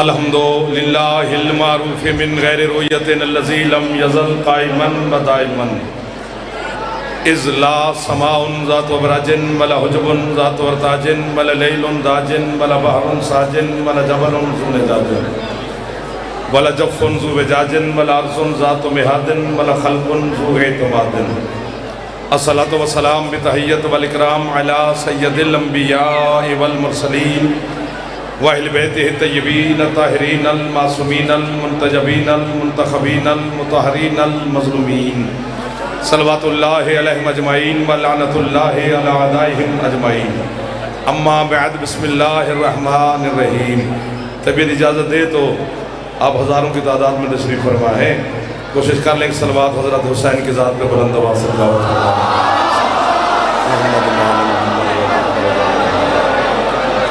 अल्हम्दुलिल्लाहिल मारूफ़ मिन गैरि रुयतिन अल्लज़ी लम यज़ल क़ाइमन व दाइमन इज़ ला समाउन ज़ातु बराजिन वला हुजुबुन ज़ातु वरताजिन वला लैलुन दाजिन वला बहरुन साजिन वला जबलुन ज़ु निजाजिन वला जफ़्फ़ुन ज़ु वजाजिन वला अर्ज़ुन ज़ातु मिहादिन वला खल्क़ुन ज़ु एतमादिन। अस्सलातु वस्सलाम बितहिय्यत वल इकराम अला सय्यदिल अंबिया वल मुरसलीन व अहले बैतिहि तय्यबीन ताहिरीन अल मासूमीन अल मुंतजबीन अल मुंतखबीन अल मुतहहरीन अल मज़लूमीन सल्लल्लाहु अलैहिम अजमईन व लानतुल्लाहि अला अदाइहिम अजमईन। अम्मा बअद बिस्मिल्लाहिर रहमानिर रहीम। तबीयत इजाज़त दे तो आप हज़ारों की तादाद में तशरीफ़ फरमा है। कोशिश कर लें कि सलवात हज़रत हुसैन की ज़ात पे बुलंद आवाज़ से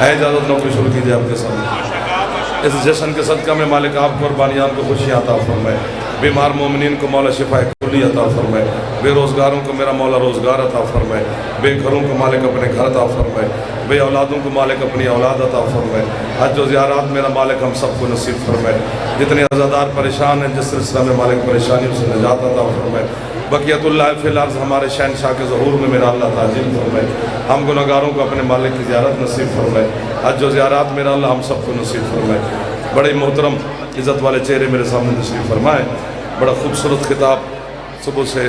है। इजाज़त नौकरी शुरू कीजिए आपके सामने। इस जश्न के सदका में मालिक आपको और बानियान को खुशियाँ अता फरमाए, बीमार मोमिनीन को मौला शिफाए कुल्ली अता फरमाए, बेरोज़गारों को मेरा मौला रोज़गार अता फरमाए, बेघरों को मालिक अपने घर अता फरमाए, बे औलादों को मालिक अपनी औलाद अता फरमाए। हज व ज़ियारत मेरा मालिक हम सबको नसीब फरमाए। जितने अज़ादार परेशान हैं जिस सिलसिला में मालिक परेशानियों से निजात अता फरमाए। बक़ियतुल्लाह फ़िल अर्ज़ हमारे शहनशाह के ज़हूर में मेरा अल्लाह ताज़ील फरमाए। हम गुनहगारों को अपने मालिक की ज़ियारत नसीब फरमाए। हज व ज़ियारत मेरा अल्लाह हम सबको नसीब फरमाए। बड़े मोहतरम इज़्ज़त वाले चेहरे मेरे सामने तशरीफ़ फरमाए। बड़ा खूबसूरत खिताब सुबह से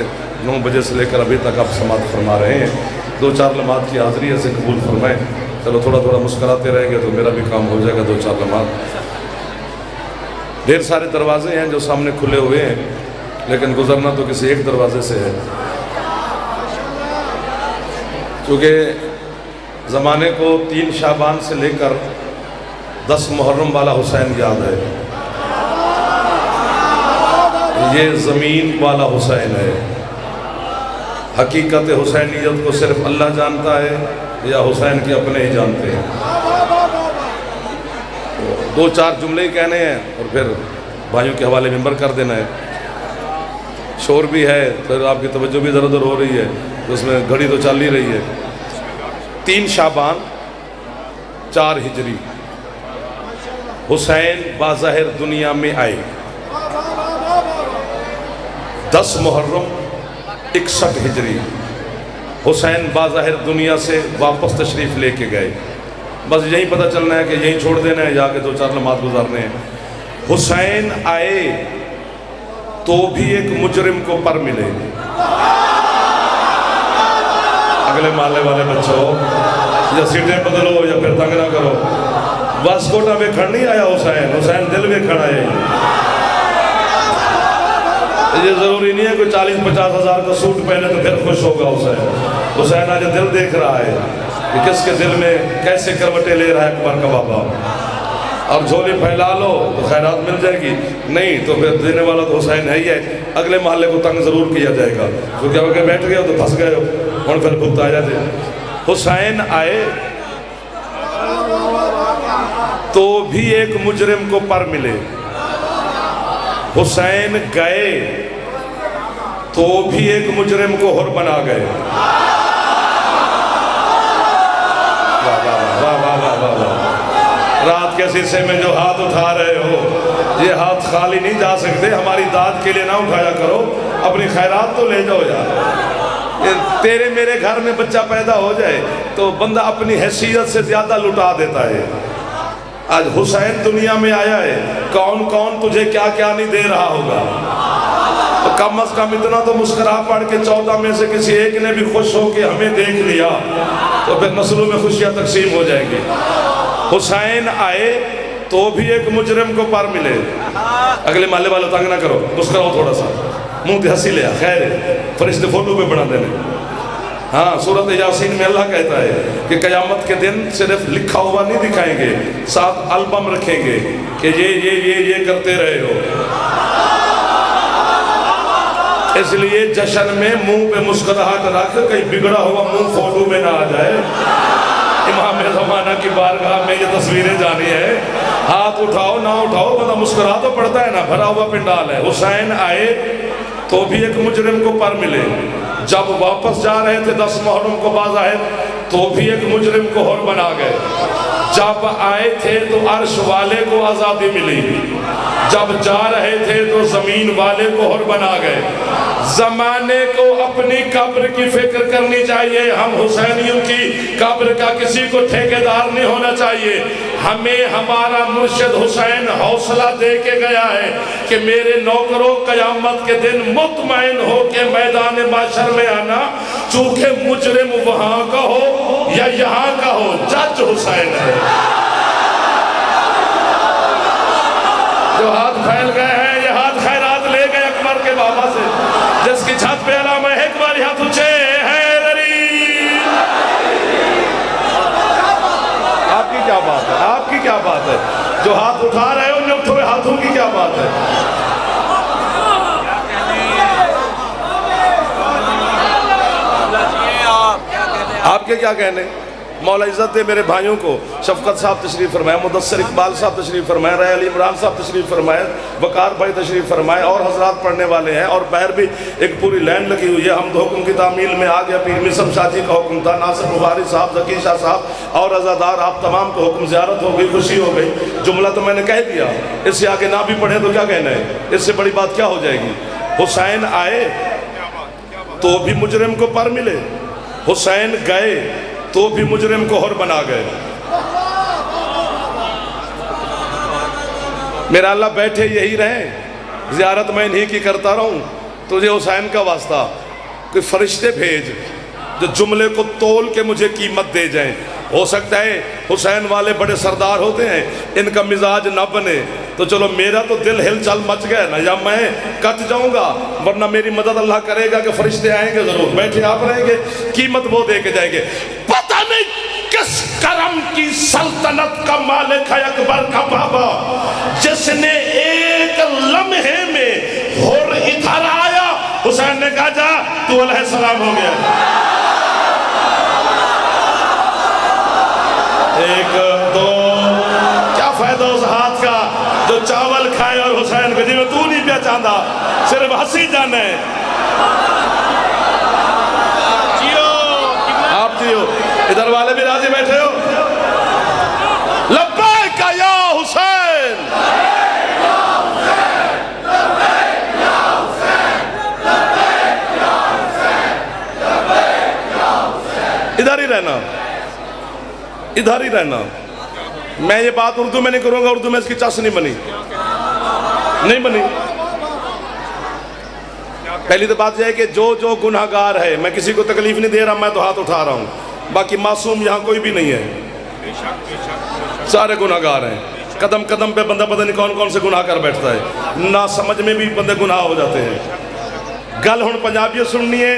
9 बजे से लेकर अभी तक आप समात फरमा रहे हैं। 2-4 लम्हात की हाज़िरी से कबूल फरमाएँ। चलो थोड़ा थोड़ा मुस्कुराते रहेंगे तो मेरा भी काम हो जाएगा। 2-4 लम्हात। ढेर सारे दरवाजे हैं जो सामने खुले हुए हैं, लेकिन गुजरना तो किसी एक दरवाजे से है। चूँकि ज़माने को 3 शाबान से लेकर 10 मुहर्रम वाला हुसैन याद है। ये ज़मीन वाला हुसैन है। हकीकत हुसैनियत को सिर्फ अल्लाह जानता है या हुसैन के अपने ही जानते हैं। 2-4 जुमले ही कहने हैं और फिर भाइयों के हवाले मिंबर कर देना है। शोर भी है, फिर आपकी तवज्जो भी इधर उधर हो रही है, तो उसमें घड़ी तो चल ही रही है। 3 शाबान 4 हिजरी हुसैन बाज़ाहिर दुनिया में आए। 10 मुहर्रम 61 हिजरी हुसैन बाज़ाहिर दुनिया से वापस तशरीफ़ लेके गए। बस यही पता चलना है कि यही छोड़ देना है, जाके 2-4 लम्हात गुजारने हैं। हुसैन आए तो भी एक मुजरिम को पर मिले। अगले माले वाले बच्चों या सीटें बदलो या फिर तंग ना करो। वास्कोटा वेखण नहीं आया हुसैन, हुसैन दिल वेखण आए। ये जरूरी नहीं है कोई 40-50 हज़ार का सूट पहने तो फिर खुश होगा हुसैन। हुसैन आज दिल देख रहा है कि किसके दिल में कैसे करवटें ले रहा है अकबर का बाबा। और झोली फैला लो तो खैरात मिल जाएगी, नहीं तो फिर देने वाला तो हुसैन है ही है। अगले महल्ले को तंग जरूर किया जाएगा, क्योंकि अगर बैठ गए हो तो फंस गए हो और फिर भुगत आ जाते। हुसैन आए तो भी एक मुजरिम को पर मिले। हुसैन गए तो भी एक मुजरिम को हुर बना गए। रात के शीशे में जो हाथ उठा रहे हो, ये हाथ खाली नहीं जा सकते। हमारी दाद के लिए ना उठाया करो, अपनी खैरात तो ले जाओ यार। तेरे मेरे घर में बच्चा पैदा हो जाए तो बंदा अपनी हैसियत से ज्यादा लुटा देता है। आज हुसैन दुनिया में आया है, कौन कौन तुझे क्या क्या नहीं दे रहा होगा। तो कम अज कम इतना तो मुस्कुरा पड़ के 14 में से किसी एक ने भी खुश हो के हमें देख लिया तो फिर नस्लों में खुशियां तकसीम हो जाएगी। हुसैन आए तो भी एक मुजरिम को पर मिले। अगले माले वाले तंग ना करो, मुस्कुराओ थोड़ा सा, मुंह से हंसी लिया, खैर फरिश्ते फोटो पे बना देने। हाँ, सूरत यासीन में अल्लाह कहता है कि क़यामत के दिन सिर्फ लिखा हुआ नहीं दिखाएंगे, साथ एल्बम रखेंगे कि ये करते रहे हो। इसलिए जश्न में मुंह पे मुस्कुराहट रख, कहीं बिगड़ा हुआ मुंह फोटो में ना आ जाए। इमाम ज़माना की बारगाह में ये तस्वीरें जानी है। हाथ उठाओ ना उठाओ, बंदा मुस्कुरा तो पड़ता है ना, भरा हुआ पिंडाल है। हुसैन आए तो भी एक मुजरिम को पर मिले। जब वापस जा रहे थे 10 मुहर्रम को बाज़ाहिर, तो भी एक मुजरिम को हर बना गए। जब आए थे तो अर्श वाले को आज़ादी मिली, जब जा रहे थे तो ज़मीन वाले को हर बना गए। ज़माने को अपनी कब्र की फिक्र करनी चाहिए। हम हुसैनियों की कब्र का किसी को ठेकेदार नहीं होना चाहिए। हमें हमारा मुर्शिद हुसैन हौसला दे के गया है कि मेरे नौकरों क़यामत के दिन मुतमईन हो के मैदान माशर में आना, चूँकि मुजरिम वहाँ का हो या यहाँ का हो, जज हुसैन है। जो हाथ फैल गए हैं ये हाथ खैरात ले गए अकबर के बाबा से, जिसकी छत पे अलामा एक बार हाथ ऊंचे हैदरी। आपकी क्या बात है, आपकी क्या बात है? जो हाथ उठा रहे हो उन उठे हुए हाथों की क्या बात है? आपके क्या कहने? मौला इज़्ज़त दे मेरे भाइयों को। शफकत साहब तशरीफ़ फरमाए, मुदस्सिर इकबाल साहब तशरीफ़ फरमाए, राय अली इमरान साहब तशरीफ़ फरमाए, वकार भाई तशरीफ़ फरमाए, और हजरात पढ़ने वाले हैं। और बाहर भी एक पूरी लाइन लगी हुई है। हम हुक्म की तामील में आ गया, पीर मिसम शादी का हुक्म था, नासिर बुखारी साहब, ज़की शाह साहब और अज़ादार, आप तमाम को हुक्म, ज़ियारत हो गई, खुशी हो गई। जुमला तो मैंने कह दिया, इससे आगे ना भी पढ़े तो क्या कहना है? इससे बड़ी बात क्या हो जाएगी? हुसैन आए तो भी मुजरिम को पर मिले, हुसैन गए तो भी मुजरिम को हर बना गए। मेरा अल्लाह बैठे यही रहे, ज़ियारत मैं इन्हीं की करता रहूं। तुझे हुसैन का वास्ता कोई फरिश्ते भेज जो जुमले को तोल के मुझे कीमत दे जाएं। हो सकता है हुसैन वाले बड़े सरदार होते हैं, इनका मिजाज ना बने तो चलो मेरा तो दिल हिलचल मच गया ना, या मैं कट जाऊंगा, वरना मेरी मदद अल्लाह करेगा कि फरिश्ते आएंगे जरूर, बैठे आप रहेंगे, कीमत वो दे के जाएंगे। पता नहीं किस करम की सल्तनत का मालिक है अकबर का बाबा, जिसने एक लम्हे में होर इधर आया, हुसैन ने कहा जा तू अलैहिस्सलाम हो गया। एक दो, क्या फायदा उस हाथ का जो चावल खाए और हुसैन को जिन्हें तू नहीं पहचाना, सिर्फ हंसी जाने। जियो आप जियो, इधर वाले भी राजी बैठे हो। लब्बैक या हुसैन, इधर ही रहना, इधर ही रहना। मैं ये बात उर्दू में नहीं करूंगा, उर्दू में इसकी चस नहीं बनी, नहीं बनी। पहली तो बात यह है कि जो जो गुनाहगार है, मैं किसी को तकलीफ नहीं दे रहा, मैं तो हाथ उठा रहा हूं, बाकी मासूम यहां कोई भी नहीं है, सारे गुनाहगार हैं। कदम कदम पे बंदा पता नहीं कौन कौन से गुनाह कर बैठता है, ना समझ में भी बंदे गुनाह हो जाते हैं। गल हुण पंजाबी सुननी है,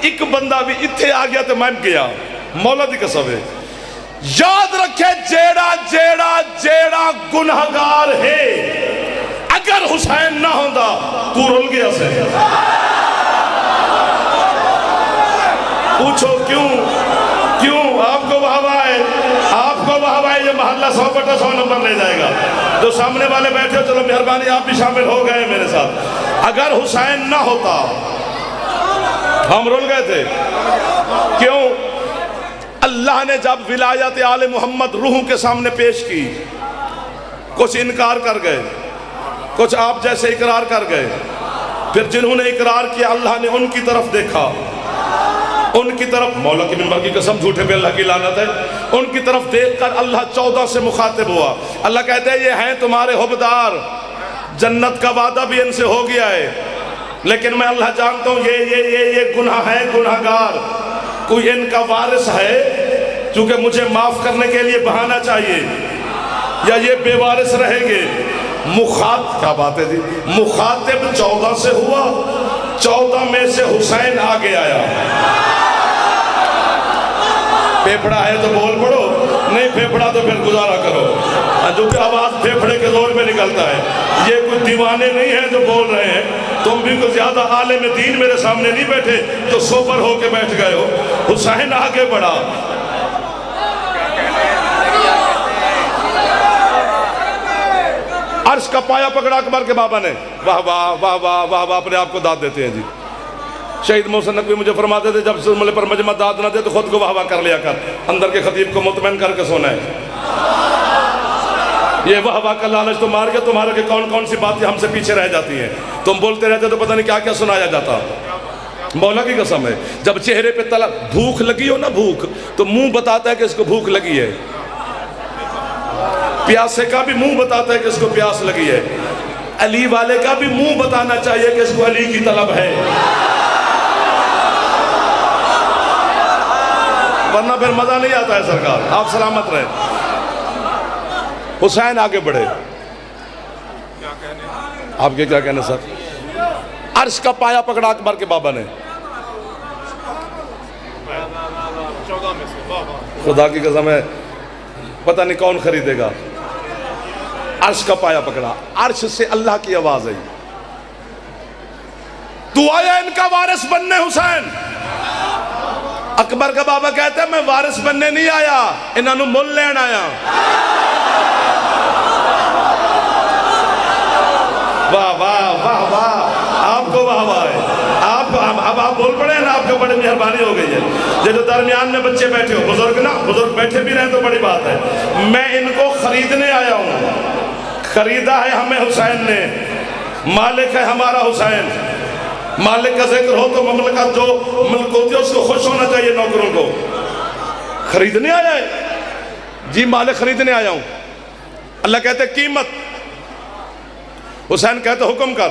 एक बंदा भी इत्थे आ गया तो मैं गया, मौला दी कसम है। याद रखे जेड़ा जेड़ा जेड़ा गुनाहगार है, अगर हुसैन ना होता तू रुल गया से। पूछो क्यों? क्यों? आपको वाहवा है, आपको वाहवा है, ये मोहल्ला 100/100 नंबर ले जाएगा। जो सामने वाले बैठे हो, चलो मेहरबानी आप भी शामिल हो गए मेरे साथ। अगर हुसैन ना होता हम रुल गए थे। क्यों? अल्लाह ने जब विलायत आले मोहम्मद रूह के सामने पेश की, कुछ इनकार कर गए, कुछ आप जैसे इकरार कर गए। फिर जिन्होंने इकरार किया अल्लाह ने उनकी तरफ देखा, उनकी तरफ, मौला की मिंबर की कसम झूठे पे अल्लाह की लानत है, उनकी तरफ देखकर अल्लाह 14 से मुखातिब हुआ। अल्लाह कहते हैं ये हैं तुम्हारे हुबदार, जन्नत का वादा भी इनसे हो गया है, लेकिन मैं अल्लाह जानता हूँ ये गुनाह है, गुनाहगार। कोई इनका वारिस है क्योंकि मुझे माफ करने के लिए बहाना चाहिए, या ये बेवारिस रहेंगे। क्या बात है जी, मुखातिब 14 से हुआ, 14 में से हुसैन आगे आया। फेफड़ा है तो बोल पड़ो, नहीं फेफड़ा तो फिर गुजारा करो। जो कि आवाज फेफड़े के जोर में निकलता है। ये कुछ दीवाने नहीं है जो बोल रहे हैं, तुम भी कुछ ज्यादा आले में दीन मेरे सामने नहीं बैठे तो सोबर होके बैठ गए हो। हुसैन आगे बढ़ा, अर्श का पाया पकड़ा अकबर के बाबा ने, वाह वाह वाह वाह वाह वाह, अपने आप को दाद देते हैं जी। शहीद मोहसिन नकवी मुझे फरमाते थे, जब जुमले पर मजमा दाद ना दे तो खुद को वाह वाह कर लिया कर, अंदर के खतीब को मुतमईन करके सोना है। ये वाह वाह का लालच तो मार के तुम्हारे के कौन कौन सी बातें हमसे पीछे रह जाती हैं। तुम बोलते रहते तो पता नहीं क्या क्या सुनाया जाता। मौला की कसम है, जब चेहरे पे तला भूख लगी हो ना, भूख तो मुंह बताता है कि इसको भूख लगी है, प्यासे का भी मुंह बताता है कि इसको प्यास लगी है, अली वाले का भी मुंह बताना चाहिए कि इसको अली की तलब है, वरना फिर मजा नहीं आता है। सरकार आप सलामत रहे। हुसैन आगे बढ़े, आपके क्या कहने सर? अर्श का पाया पकड़ा अकबर के बाबा ने, खुदा की कसम है पता नहीं कौन खरीदेगा। अर्श का पाया पकड़ा, अर्श से अल्लाह की आवाज आई, तू आया इनका वारिस बनने हुसैन। अकबर का बाबा कहते हैं मैं वारिस बनने नहीं आया, इन्होंने मुल लेन आया। वाह वाह वाह वाह, आपको वाह वाह है। अब आप बोल पड़े ना, आपको बड़ी मेहरबानी हो गई है। ये जो दरमियान में बच्चे बैठे हो, बुजुर्ग ना, बुजुर्ग बैठे भी रहे तो बड़ी बात है। मैं इनको खरीदने आया हूँ, खरीदा है हमें हुसैन ने, मालिक है हमारा हुसैन। मालिक का जिक्र हो तो ममलकत जो मुल्क होती है उसको खुश होना चाहिए। नौकरों को खरीदने आया है जी, मालिक खरीदने आया हूँ। अल्लाह कहते कीमत, हुसैन कहते हुक्म कर,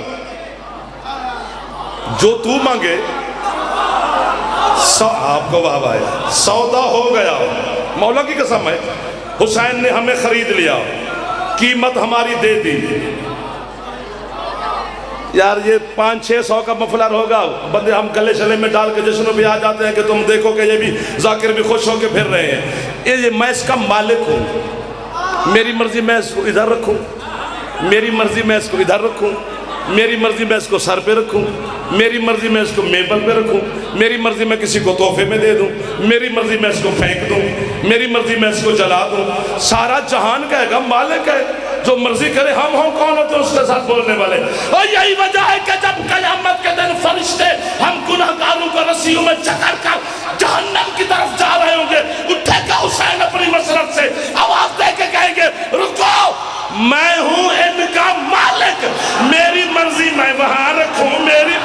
जो तू मांगे। आपको वाह वाह, सौदा हो गया। मौला की कसम है, हुसैन ने हमें खरीद लिया, कीमत हमारी दे दी। यार ये 500-600 का मफलर होगा, बंदे हम गले शले में डाल के जश्न भी आ जाते हैं कि तुम देखो कि ये भी जाकिर भी खुश होके फिर रहे हैं। ये मैं इसका मालिक हूँ, मेरी मर्जी मैं इसको इधर रखूँ, मेरी मर्जी मैं इसको इधर रखूँ, मेरी मर्जी मैं इसको सर पे रखूँ, मेरी मर्जी मैं इसको मेबल पे रखूँ, मेरी मर्जी मैं किसी को तोहफे में दे दूँ, मेरी मर्जी मैं इसको फेंक दूँ, मेरी मर्जी मैं इसको जला दूँ। सारा जहान कहेगा मालिक है, जो मर्जी करे। हम कौन होते हैं उसके साथ बोलने वाले? और यही वजह है कि जब कयामत के दिन फरिश्ते हम गुनहगारों को रस्सियों में जकड़ कर जहन्नम की तरफ जा रहे होंगे, उठेगा हुसैन अपनी मसरत से आवाज दे के कहेंगे रुको, मैं हूं इनका मालिक, मेरी मर्जी मैं वहां रखूं। मेरी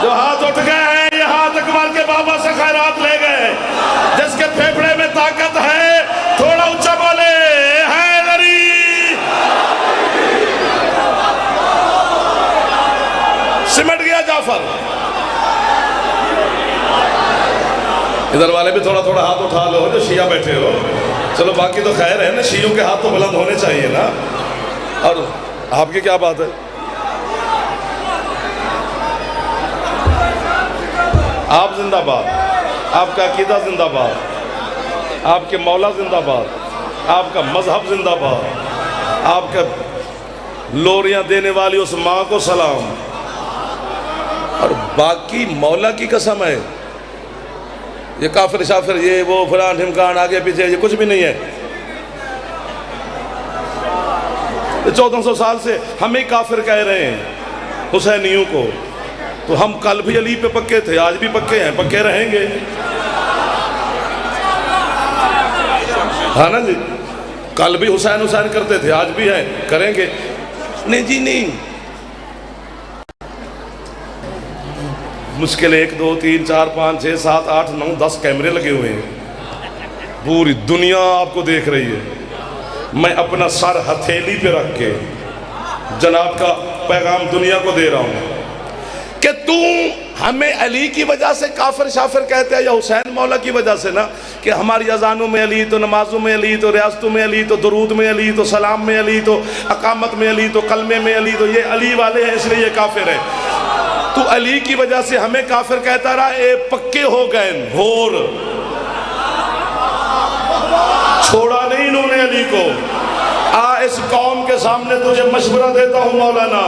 जो हाथ उठ गए हैं, ये हाथ अकबर के बाबा से खैरात ले गए। जिसके फेफड़े में ताकत है थोड़ा ऊंचा बोले हैदरी। सिमट गया जाफर। इधर वाले भी थोड़ा थोड़ा हाथ उठा लो जो शिया बैठे हो। चलो बाकी तो खैर है ना, शियों के हाथ तो बुलंद होने चाहिए ना। और आपकी क्या बात है? आप जिंदाबाद, आपका अकीदा जिंदाबाद, आपके मौला जिंदाबाद, आपका मजहब जिंदाबाद, आपका लोरियां देने वाली उस माँ को सलाम। और बाकी मौला की कसम है, ये काफिर शाफिर ये वो फलान ढिमकान आगे पीछे ये कुछ भी नहीं है। 1400 साल से हम ही काफिर कह रहे हैं हुसैनियों को, तो हम कल भी अली पे पक्के थे, आज भी पक्के हैं, पक्के रहेंगे। हाँ ना जी, कल भी हुसैन हुसैन करते थे, आज भी हैं, करेंगे। नहीं जी नहीं, मुश्किल 1 2 3 4 5 6 7 8 9 10 कैमरे लगे हुए हैं, पूरी दुनिया आपको देख रही है। मैं अपना सर हथेली पे रख के जनाब का पैगाम दुनिया को दे रहा हूँ कि तू हमें अली की वजह से काफिर शाफिर कहते हैं या हुसैन मौला की वजह से ना, कि हमारी अजानों में अली, तो नमाजों में अली, तो रियासतों में अली, तो दरूद में अली, तो सलाम में अली, तो अकामत में अली, तो कलमे में अली, तो ये अली वाले हैं इसलिए ये काफिर है। तू अली की वजह से हमें काफिर कहता रहा, ए पक्के हो गए घोर, छोड़ा नहीं इन्होंने अली को। इस कौम के सामने तुझे मशवरा देता हूँ मौलाना,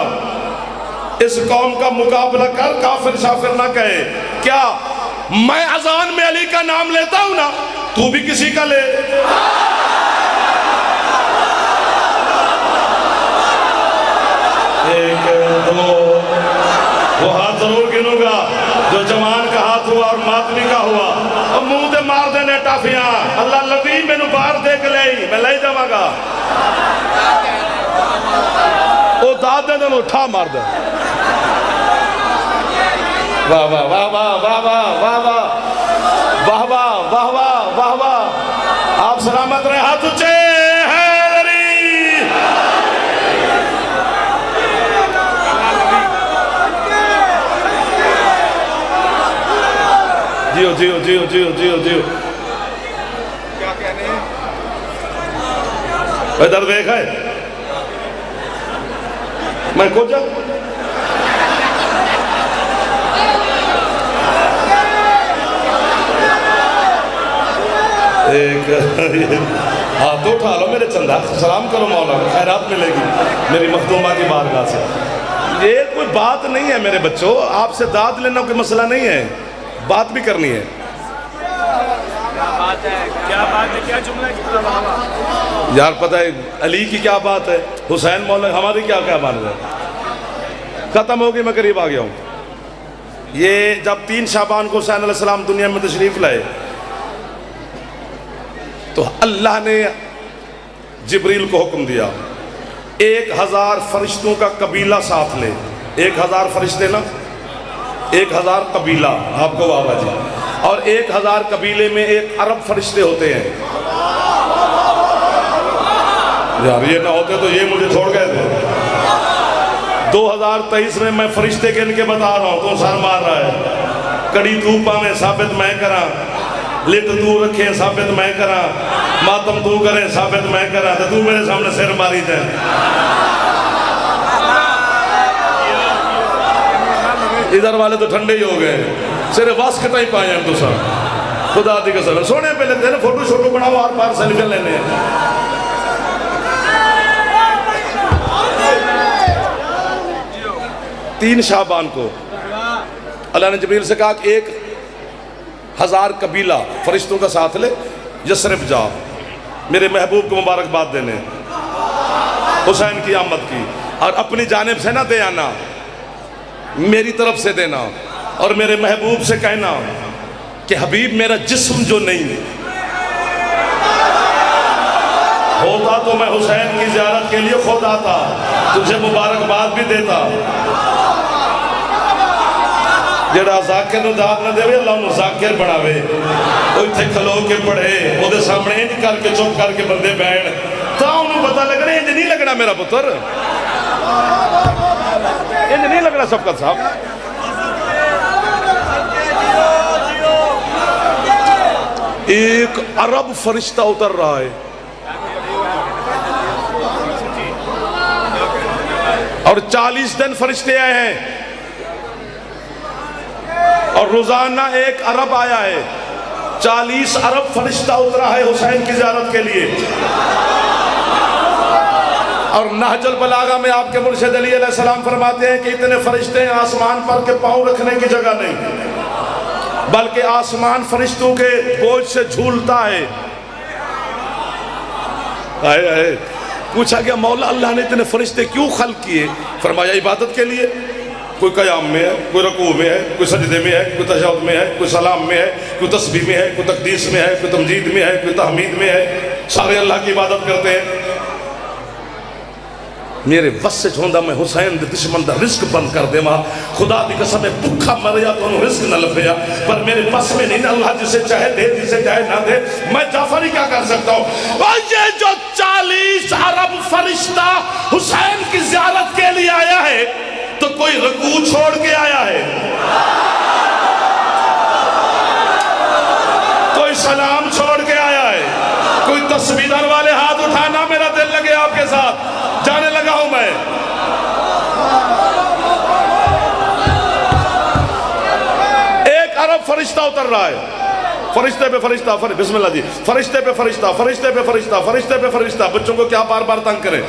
इस कौम का मुकाबला कर, काफिर शाफिर ना कहे। क्या मैं अजान में अली का नाम लेता हूं ना, तू भी किसी का ले। वो हाथ जरूर गिनूंगा जो जवान का हाथ हुआ और मातमी का हुआ और मुंह ते मार देने टाफियां। अल्लाह लवी मैनू बाहर देख ले मैं ले जावांगा। वो दाद दे देन उठा मार दे। वाह वाह वाह वाह वाह वाह वाह वाह वाह वाह वाह वाह वाह वाह। आप सलामत रहे, हाथ ऊंचे हैं। जियो जियो जियो जियो जियो जियो। क्या कहने इधर देख है मैं कुछ एक हाथ उठा लो मेरे चंदा, सलाम करो मौला को, खैरात मिलेगी मेरी मखदूमा की बारगाह से। ये कोई बात नहीं है मेरे बच्चों, आपसे दाद लेना कोई मसला नहीं है, बात भी करनी है। क्या बात है, क्या जुमला है यार पता है अली की क्या बात है, हुसैन मौला हमारी क्या क्या बात है। खत्म हो गई, मैं करीब आ गया हूँ। ये जब 3 शाबान को हुसैन अलैहिस्सलाम दुनिया में तशरीफ लाए तो अल्लाह ने जिब्रील को हुक्म दिया 1000 फरिश्तों का कबीला साथ ले। 1000 फरिश्ते ना, 1000 कबीला, आपको बाबा जी, और 1000 कबीले में 1 अरब फरिश्ते होते हैं। यार ये ना होते तो ये मुझे छोड़ गए थे। 2023 में मैं फरिश्ते गिन के बता रहा हूँ, तो सर मार रहा है। कड़ी तू पावे साबित मैं करा, लिट तू रखे साबित मैं करा, मातम तू करे साबित मैं करा, तो तू मेरे सामने सिर मारी जाए। इधर वाले तो ठंडे ही हो गए, सिर्फ वास कटा ही पाए हैं तो सर खुदा दी कसम। सोने पे लेते हैं ना फोटो शोटो बनाओ आर पार सेल्फी लेने। 3 शाबान को अल्लाह ने जिब्रील से कहा कि 1000 कबीला फरिश्तों का साथ ले, यसरिफ जा मेरे महबूब को मुबारकबाद देने, हुसैन की आमद की, और अपनी जानिब से ना दे आना, मेरी तरफ से देना, और मेरे महबूब से कहना कि हबीब मेरा जिस्म जो नहीं होता तो मैं हुसैन की ज़ियारत के लिए खुद आता, तुझे मुबारकबाद भी देता। जेड़ा जाकिर नूं दाद ना देवे अल्लाह उन्हें जाकिर बनावे। वो इत्थे खलो के पढ़े वो सामने इंज करके चुप करके बंदे बैठ तो उन्हें पता लगना इंज नहीं लगना मेरा पुत्र, इंज नहीं लगना सबका साहब। एक अरब फरिश्ता उतर रहा है और 40 दिन फरिश्ते आए हैं और रोजाना 1 अरब आया है। 40 अरब फरिश्ता उतरा है हुसैन की ज़ियारत के लिए। और नहजुल बलागा में आपके मुर्शिद अली अलैहिस्सलाम फरमाते हैं कि इतने फरिश्ते आसमान पर के पांव रखने की जगह नहीं, बल्कि आसमान फरिश्तों के बोझ से झूलता है। आए आए पूछा गया मौला अल्लाह ने इतने फरिश्ते क्यों खल्क किए? फरमाया इबादत के लिए। कोई क़याम में है, कोई रकू में है, कोई सजदे में है, कोई तशहुद में है, कोई सलाम में है, कोई तस्बीह में है, कोई तकदीस में है, कोई तमजीद में है, कोई तहमीद में है। सारे अल्लाह की इबादत करते हैं। मेरे बस से छोंदा मैं हुसैन दे दुश्मन दा रिस्क बंद कर देवा। खुदा दी कसम है भूखा मर जा तो रिस्क न लभेया, पर मेरे बस में नहीं। अल्लाह जिसे चाहे दे, जिसे चाहे ना दे। मैं जाफर ही क्या कर सकता हूँ। और ये जो 40 अरब फरिश्ता हुसैन की ज़ियारत के लिए आया है तो कोई रकू छोड़ के आया है, कोई सलाम छोड़ के आया है, कोई तस्बीह वाले हाथ उठाना। मेरा दिल लगे आपके साथ, जाने लगा हूं मैं। एक अरब फरिश्ता उतर रहा है, फरिश्ते पे फरिश्ता, बिस्मिल्लाह जी, फरिश्ते पे फरिश्ता, फरिश्ते पे फरिश्ता, फरिश्ते पे फरिश्ता। बच्चों को क्या बार बार तंग करें।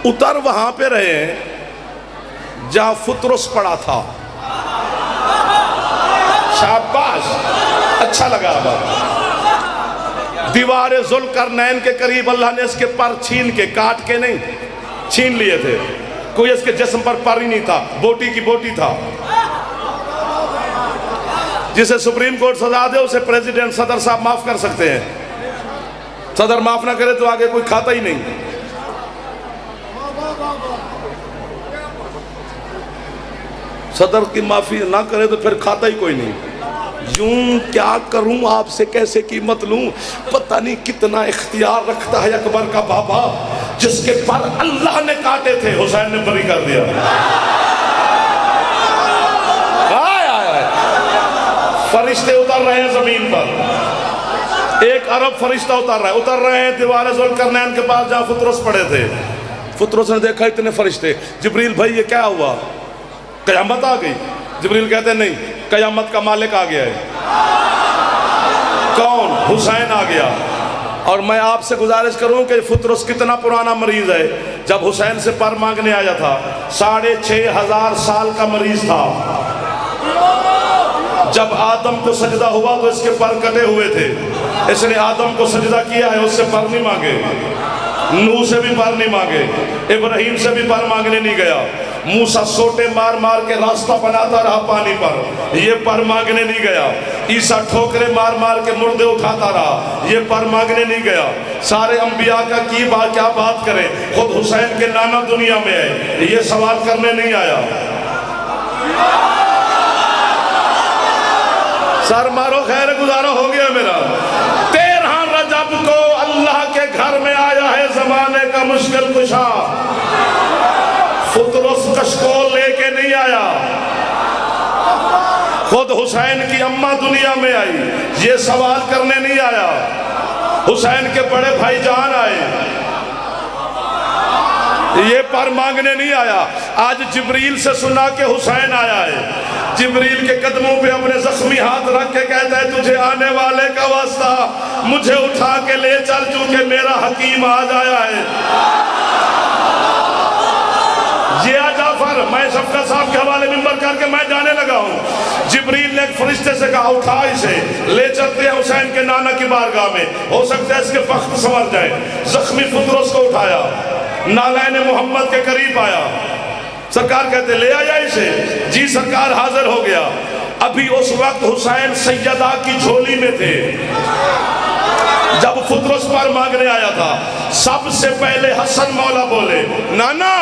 उतर वहां पे रहे जहां फुतरुस पड़ा था। शाबाश, अच्छा लगा। दीवार जुल्करनैन के करीब अल्लाह ने इसके पर छीन के, काट के नहीं, छीन लिए थे। कोई इसके जिस्म पर पर ही नहीं था, बोटी की बोटी था। जिसे सुप्रीम कोर्ट सजा दे उसे प्रेसिडेंट सदर साहब माफ कर सकते हैं। सदर माफ ना करे तो आगे कोई खाता ही नहीं। सदर की माफी ना करे तो फिर खाता ही कोई नहीं। यूं क्या करूं आपसे कैसे कीमत लूं, पता नहीं कितना इख्तियार रखता है अकबर का बाबा, जिसके पर अल्लाह ने काटे थे हुसैन ने बरी कर दिया। आय आय आय। फरिश्ते उतर रहे हैं जमीन पर, 1 अरब फरिश्ता उतर रहे हैं दीवार ज़ुल्करनैन के पास जहां फुतरस पड़े थे। फुतरस ने देखा इतने फरिश्ते, जिब्रील भाई ये क्या हुआ, कयामत आ गई? जिब्रील कहते नहीं, कयामत का मालिक आ गया है। कौन? हुसैन आ गया। और मैं आपसे गुजारिश करूं कि फुतरस कितना पुराना मरीज है, जब हुसैन से पर मांगने आया था 6500 साल का मरीज था। जब आदम को सजदा हुआ तो इसके पर कटे हुए थे, इसने आदम को सजदा किया है, उससे पर नहीं मांगे। नूह से भी पर नहीं मांगे, इब्राहिम से भी पर मांगने नहीं गया। मूसा सोटे मार मार के रास्ता बनाता रहा पानी पर, ये पर मांगने नहीं गया। ईसा ठोकरे मार मार के मुर्दे उठाता रहा, ये पर मांगने नहीं गया। सारे अंबिया का की बात क्या बात करें, खुद हुसैन के नाना दुनिया में है, ये सवाल करने नहीं आया। सर मारो खैर गुजारा हो गया मेरा। 13 रजब को अल्लाह के घर में आया है जमाने का मुश्किल कुशा। फुतरस कशकोल लेके नहीं आया, खुद हुसैन की अम्मा दुनिया में आई, ये सवाल करने नहीं आया। हुसैन के बड़े भाईजान आए, ये पर मांगने नहीं आया। आज जिब्रील से सुना के हुसैन आया है, जिब्रील के कदमों पे अपने जख्मी हाथ रख के कहता है तुझे आने वाले का वास्ता, मुझे उठा के ले चल चूंकि मेरा हकीम आज आया है। जिया जाफर, मैं सबका साहब के हवाले मिंबर करके मैं जाने लगा हूँ। जिब्रील ने एक फरिश्ते से कहा उठा इसे, ले चलते हैं हुसैन के नाना की बारगाह में, हो सकता है इसके बख्त संवर जाए। जख्मी फुतरस को उठाया, नालैन मोहम्मद के करीब आया, सरकार कहते ले आया इसे। जी सरकार हाजिर हो गया। अभी उस वक्त हुसैन सैयदा की झोली में थे जब फुतरस पर मांगने आया था। सबसे पहले हसन मौला बोले नाना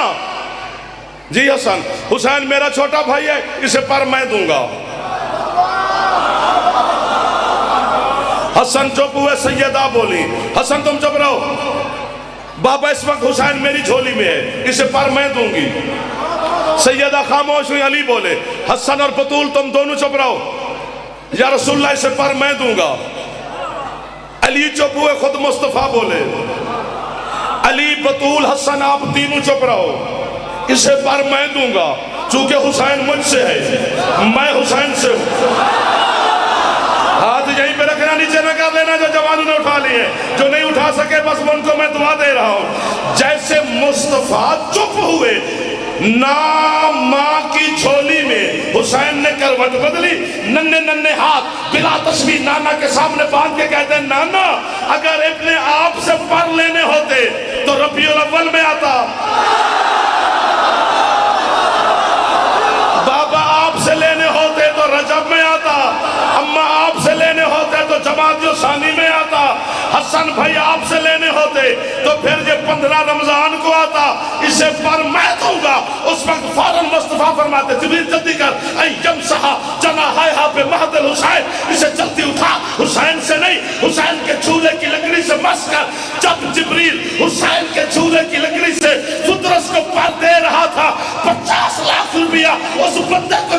जी हसन, हुसैन मेरा छोटा भाई है, इसे पर मैं दूंगा। हसन चुप हुए, सैयदा बोली हसन तुम चुप रहो, बाबा इस वक्त हुसैन मेरी झोली में है, इसे पर मैं दूंगी। सैयदा खामोश हुई। अली बोले हसन और बतूल तुम दोनों चुप रहो, या रसूलुल्लाह इसे पर मैं दूंगा। अली चुप हुए, खुद मुस्तफा बोले अली बतूल हसन आप तीनों चुप रहो, इसे पर मैं दूंगा, चूंकि हुसैन मुझसे है, मैं हुसैन से हूं। हाथ यहीं पे रखना, नीचे न कर लेना जो जवानों ने उठा लिए, जो नहीं उठा सके बस उनको मैं दुआ दे रहा हूं। जैसे मुस्तफा चुप हुए, ना मां की झोली में हुसैन ने करवट बदली, नन्हे नन्हे हाथ बिला तस्वीर नाना के सामने बांध के कहते हैं नाना अगर अपने आप से पर लेने होते तो रबीउल अव्वल में आता, बाबा आपसे लेने होते तो रजब में आता, अम्मा आपसे लेने होते तो जमात सानी में आता, हसन भाई आपसे लेने होते तो फिर ये 15 रमजान को आता, इसे पर मैं दूंगा। उस वक्त फौरन मुस्तफा फरमाते जिब्रील जल्दी कर, अय्यम सहा जना है पे महदल हुसैन, इसे जल्दी उठा, हुसैन से नहीं हुसैन के चूल्हे की लकड़ी से मस कर। जब जिब्रील हुसैन के चूल्हे की लकड़ी से फुतरस को पर दे रहा था, 50 लाख रुपया उस बंदे को